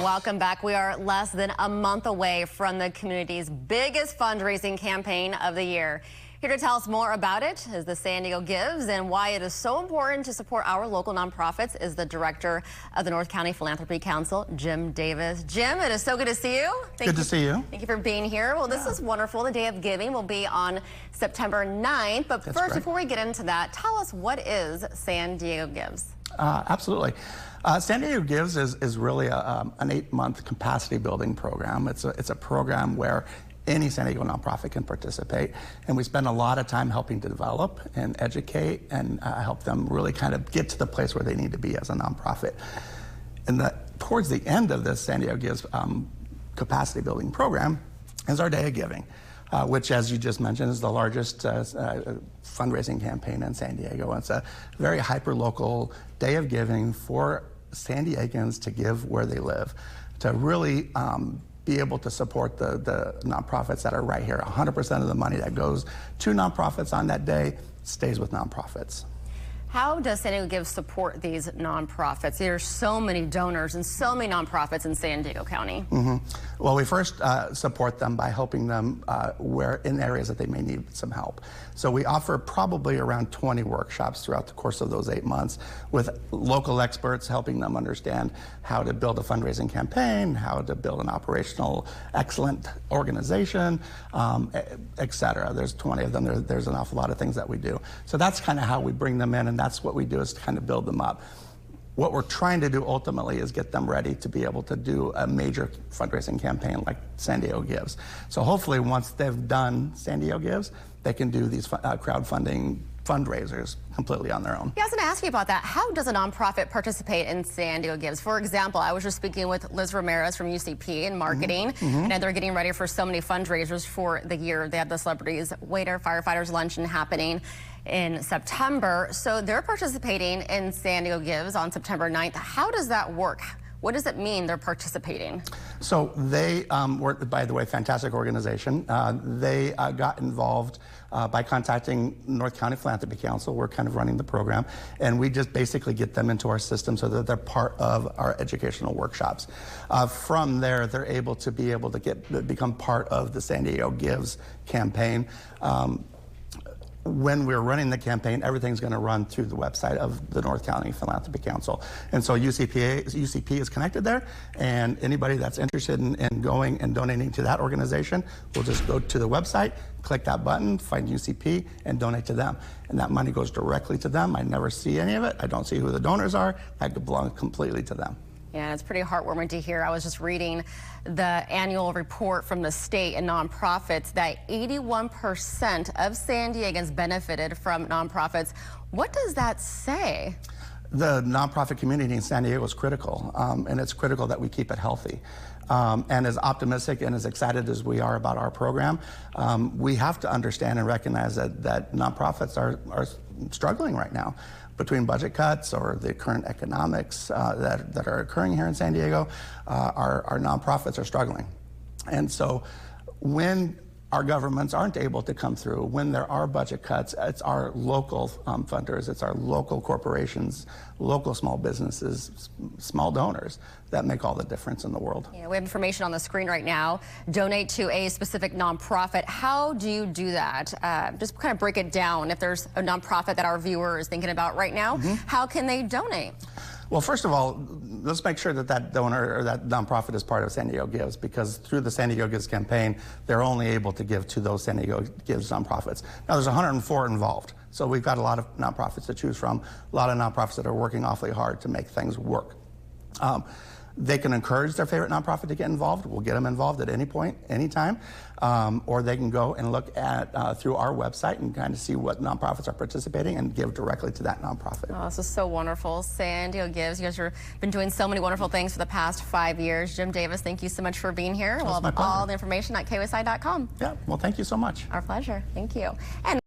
Welcome back. We are less than a month away from the community's biggest fundraising campaign of the year. Here to tell us more about it is the San Diego Gives and why it is so important to support our local nonprofits is the director of the North County Philanthropy Council, Jim Davis. Jim, it is so good to see you. Good to see you. Thank you for being here. Well, this is wonderful. The Day of Giving will be on September 9th. But first, before we get into that, tell us, what is San Diego Gives? Absolutely. San Diego Gives is really an 8-month capacity building program. It's a program where any San Diego nonprofit can participate, and we spend a lot of time helping to develop and educate and help them really kind of get to the place where they need to be as a nonprofit. And towards the end of this San Diego Gives capacity building program is our Day of Giving, which, as you just mentioned, is the largest fundraising campaign in San Diego. It's a very hyper-local Day of Giving for San Diegans to give where they live, to really be able to support the nonprofits that are right here. 100% of the money that goes to nonprofits on that day stays with nonprofits. How does San Diego Gives support these nonprofits? There are so many donors and so many nonprofits in San Diego County. Well, we first support them by helping them in areas that they may need some help. So we offer probably around 20 workshops throughout the course of those 8 months with local experts helping them understand how to build a fundraising campaign, how to build an operational excellent organization, et cetera. There's 20 of them. There's an awful lot of things that we do. So that's kind of how we bring them in, and that's what we do, is to kind of build them up. What we're trying to do ultimately is get them ready to be able to do a major fundraising campaign like San Diego Gives. So hopefully once they've done San Diego Gives, they can do these crowdfunding fundraisers completely on their own. Yeah, I was going to ask you about that. How does a nonprofit participate in San Diego Gives? For example, I was just speaking with Liz Ramirez from UCP in marketing, and they're getting ready for so many fundraisers for the year. They have the Celebrities Waiter Firefighters Luncheon happening in September. So they're participating in San Diego Gives on September 9th. How does that work? What does it mean they're participating? So they were, by the way, fantastic organization. They got involved by contacting North County Philanthropy Council. We're kind of running the program, and we just basically get them into our system so that they're part of our educational workshops. From there, they're able to become part of the San Diego Gives campaign. When we're running the campaign, everything's going to run through the website of the North County Philanthropy Council. And so UCP is connected there, and anybody that's interested in going and donating to that organization will just go to the website, click that button, find UCP, and donate to them. And that money goes directly to them. I never see any of it. I don't see who the donors are. That belongs completely to them. Yeah, it's pretty heartwarming to hear. I was just reading the annual report from the state and nonprofits that 81% of San Diegans benefited from nonprofits. What does that say? The nonprofit community in San Diego is critical, and it's critical that we keep it healthy. And as optimistic and as excited as we are about our program, we have to understand and recognize that nonprofits are struggling right now. Between budget cuts or the current economics that are occurring here in San Diego, our nonprofits are struggling. And so when our governments aren't able to come through, when there are budget cuts, it's our local funders, it's our local corporations, local small businesses, small donors that make all the difference in the world. Yeah, we have information on the screen right now. Donate to a specific nonprofit. How do you do that? Just kind of break it down. If there's a nonprofit that our viewer is thinking about right now, how can they donate? Well, first of all, let's make sure that that donor or that nonprofit is part of San Diego Gives, because through the San Diego Gives campaign, they're only able to give to those San Diego Gives nonprofits. Now, there's 104 involved, so we've got a lot of nonprofits to choose from, a lot of nonprofits that are working awfully hard to make things work. They can encourage their favorite nonprofit to get involved. We'll get them involved at any point, anytime. Or they can go and look at through our website and kind of see what nonprofits are participating and give directly to that nonprofit. Oh, this is so wonderful. San Diego Gives. You guys have been doing so many wonderful things for the past 5 years. Jim Davis, thank you so much for being here. We'll have all the information at KUSI.com. Yeah, well, thank you so much. Our pleasure. Thank you. And